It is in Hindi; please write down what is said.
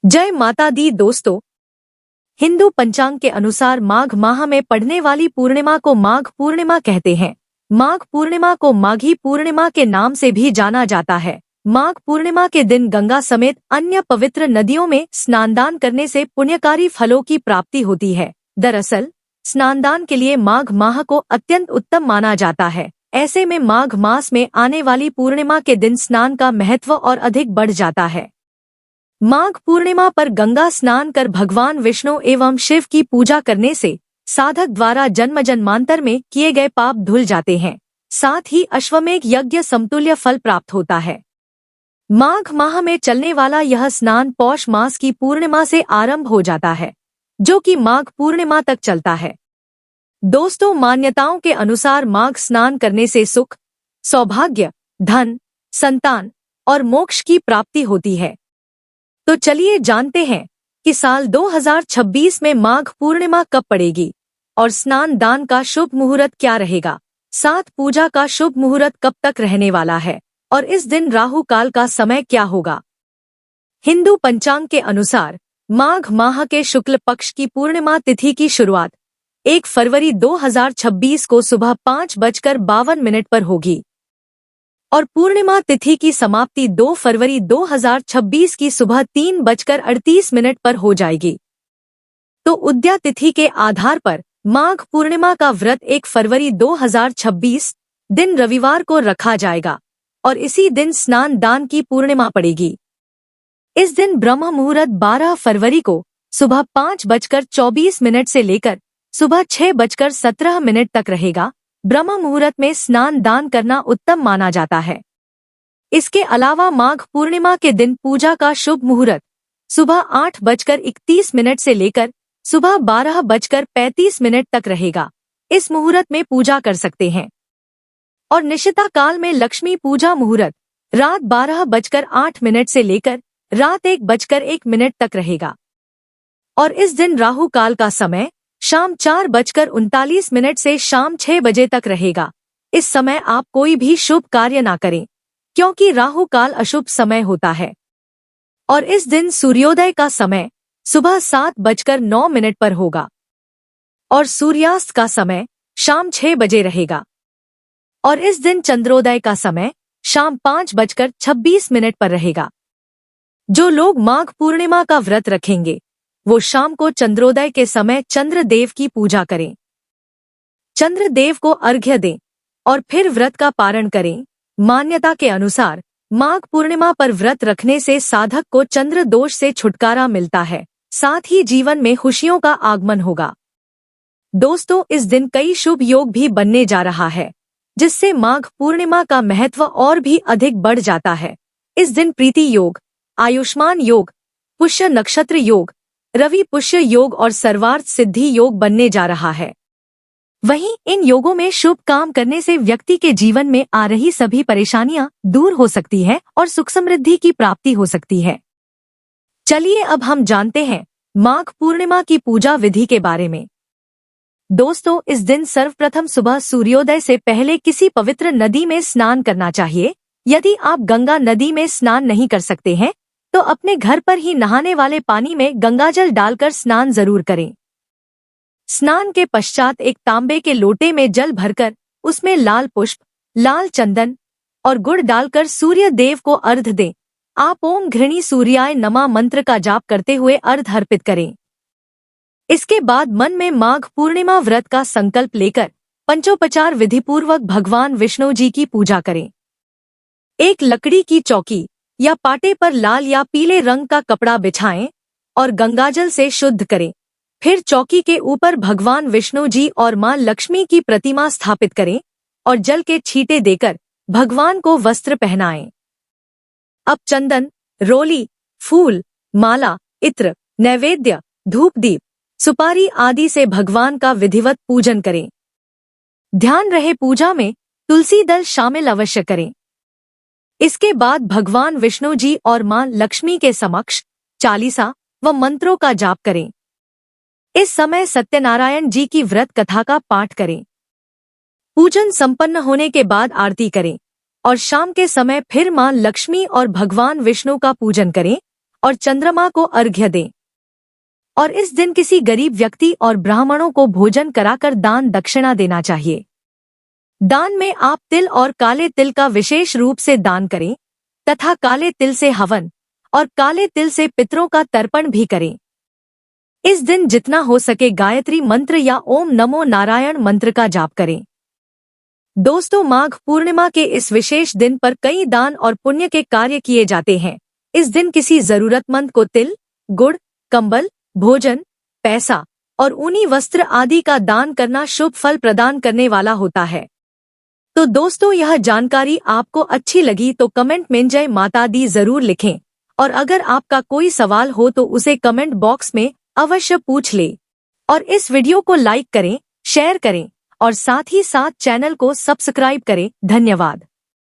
जय माता दी दोस्तों। हिंदू पंचांग के अनुसार माघ माह में पड़ने वाली पूर्णिमा को माघ पूर्णिमा कहते हैं। माघ पूर्णिमा को माघी पूर्णिमा के नाम से भी जाना जाता है। माघ पूर्णिमा के दिन गंगा समेत अन्य पवित्र नदियों में स्नानदान करने से पुण्यकारी फलों की प्राप्ति होती है। दरअसल स्नानदान के लिए माघ माह को अत्यंत उत्तम माना जाता है। ऐसे में माघ मास में आने वाली पूर्णिमा के दिन स्नान का महत्व और अधिक बढ़ जाता है। माघ पूर्णिमा पर गंगा स्नान कर भगवान विष्णु एवं शिव की पूजा करने से साधक द्वारा जन्म जन्मांतर में किए गए पाप धुल जाते हैं। साथ ही अश्वमेध यज्ञ समतुल्य फल प्राप्त होता है। माघ माह में चलने वाला यह स्नान पौष मास की पूर्णिमा से आरंभ हो जाता है, जो कि माघ पूर्णिमा तक चलता है। दोस्तों, मान्यताओं के अनुसार माघ स्नान करने से सुख, सौभाग्य, धन, संतान और मोक्ष की प्राप्ति होती है। तो चलिए जानते हैं कि साल 2026 में माघ पूर्णिमा कब पड़ेगी और स्नान दान का शुभ मुहूर्त क्या रहेगा। साथ पूजा का शुभ मुहूर्त कब तक रहने वाला है और इस दिन राहु काल का समय क्या होगा। हिंदू पंचांग के अनुसार माघ माह के शुक्ल पक्ष की पूर्णिमा तिथि की शुरुआत 1 फरवरी 2026 को सुबह 5:52 पर होगी और पूर्णिमा तिथि की समाप्ति 2 फरवरी 2026 की सुबह 3:38 पर हो जाएगी। तो उदया तिथि के आधार पर माघ पूर्णिमा का व्रत 1 फरवरी 2026 दिन रविवार को रखा जाएगा और इसी दिन स्नान दान की पूर्णिमा पड़ेगी। इस दिन ब्रह्म मुहूर्त 12 फरवरी को सुबह 5:24 से लेकर सुबह 6:17 तक रहेगा। ब्रह्म मुहूर्त में स्नान दान करना उत्तम माना जाता है। इसके अलावा माघ पूर्णिमा के दिन पूजा का शुभ मुहूर्त सुबह 8:31 से लेकर सुबह 12:35 तक रहेगा। इस मुहूर्त में पूजा कर सकते हैं। और निशिता काल में लक्ष्मी पूजा मुहूर्त रात 12:08 से लेकर रात 1:01 तक रहेगा और इस दिन राहु काल का समय शाम 4:39 से शाम 6 बजे तक रहेगा। इस समय आप कोई भी शुभ कार्य ना करें, क्योंकि राहु काल अशुभ समय होता है। और इस दिन सूर्योदय का समय सुबह 7:09 पर होगा और सूर्यास्त का समय शाम 6 बजे रहेगा और इस दिन चंद्रोदय का समय शाम 5:26 पर रहेगा। जो लोग माघ पूर्णिमा का व्रत रखेंगे वो शाम को चंद्रोदय के समय चंद्रदेव की पूजा करें, चंद्रदेव को अर्घ्य दें और फिर व्रत का पारण करें। मान्यता के अनुसार माघ पूर्णिमा पर व्रत रखने से साधक को चंद्र दोष से छुटकारा मिलता है, साथ ही जीवन में खुशियों का आगमन होगा। दोस्तों, इस दिन कई शुभ योग भी बनने जा रहा है, जिससे माघ पूर्णिमा का महत्व और भी अधिक बढ़ जाता है। इस दिन प्रीति योग, आयुष्मान योग, पुष्य नक्षत्र योग, रवि पुष्य योग और सर्वार्थ सिद्धि योग बनने जा रहा है। वहीं इन योगों में शुभ काम करने से व्यक्ति के जीवन में आ रही सभी परेशानियां दूर हो सकती है और सुख समृद्धि की प्राप्ति हो सकती है। चलिए अब हम जानते हैं माघ पूर्णिमा की पूजा विधि के बारे में। दोस्तों, इस दिन सर्वप्रथम सुबह सूर्योदय से पहले किसी पवित्र नदी में स्नान करना चाहिए। यदि आप गंगा नदी में स्नान नहीं कर सकते हैं तो अपने घर पर ही नहाने वाले पानी में गंगाजल डालकर स्नान जरूर करें। स्नान के पश्चात एक तांबे के लोटे में जल भरकर उसमें लाल पुष्प, लाल चंदन और गुड़ डालकर सूर्य देव को अर्घ्य दें। आप ओम घृणी सूर्याय नमः मंत्र का जाप करते हुए अर्घ्य अर्पित करें। इसके बाद मन में माघ पूर्णिमा व्रत का संकल्प लेकर पंचोपचार विधिपूर्वक भगवान विष्णु जी की पूजा करें। एक लकड़ी की चौकी या पाटे पर लाल या पीले रंग का कपड़ा बिछाएं और गंगाजल से शुद्ध करें। फिर चौकी के ऊपर भगवान विष्णु जी और मां लक्ष्मी की प्रतिमा स्थापित करें और जल के छींटे देकर भगवान को वस्त्र पहनाएं। अब चंदन, रोली, फूल, माला, इत्र, नैवेद्य, धूप दीप, सुपारी आदि से भगवान का विधिवत पूजन करें। ध्यान रहे पूजा में तुलसी दल शामिल अवश्य करें। इसके बाद भगवान विष्णु जी और मां लक्ष्मी के समक्ष चालीसा व मंत्रों का जाप करें। इस समय सत्यनारायण जी की व्रत कथा का पाठ करें। पूजन संपन्न होने के बाद आरती करें और शाम के समय फिर मां लक्ष्मी और भगवान विष्णु का पूजन करें और चंद्रमा को अर्घ्य दें। और इस दिन किसी गरीब व्यक्ति और ब्राह्मणों को भोजन कराकर दान दक्षिणा देना चाहिए। दान में आप तिल और काले तिल का विशेष रूप से दान करें तथा काले तिल से हवन और काले तिल से पितरों का तर्पण भी करें। इस दिन जितना हो सके गायत्री मंत्र या ओम नमो नारायण मंत्र का जाप करें। दोस्तों, माघ पूर्णिमा के इस विशेष दिन पर कई दान और पुण्य के कार्य किए जाते हैं। इस दिन किसी जरूरतमंद को तिल, गुड़, कंबल, भोजन, पैसा और ऊनी वस्त्र आदि का दान करना शुभ फल प्रदान करने वाला होता है। तो दोस्तों, यह जानकारी आपको अच्छी लगी तो कमेंट में जय माता दी जरूर लिखें और अगर आपका कोई सवाल हो तो उसे कमेंट बॉक्स में अवश्य पूछ ले। और इस वीडियो को लाइक करें, शेयर करें और साथ ही साथ चैनल को सब्सक्राइब करें। धन्यवाद।